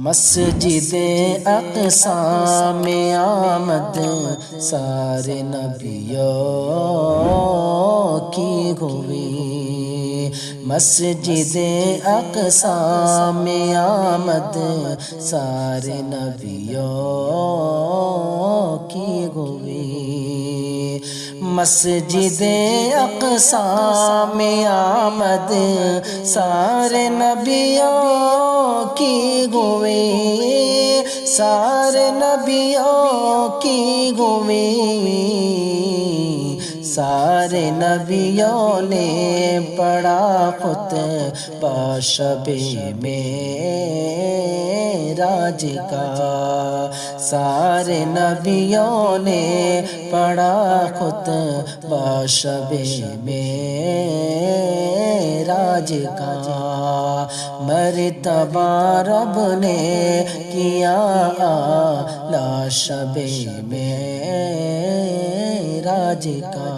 مسجد اقصی میں آمد سارے نبیوں کی ہوئی، مسجد اقصی میں آمد سارے نبیوں کی ہوئی، مسجد اقصی میں آمد سارے نبیوں کی ہوئی، سارے نبیوں کی ہوئی، سارے نبیوں نے پڑھا خطبہ شب معراج کا، سارے نبیوں نے پڑھا خطبہ شب معراج کا، مرتبہ رب نے کیا اعلیٰ شب معراج کا۔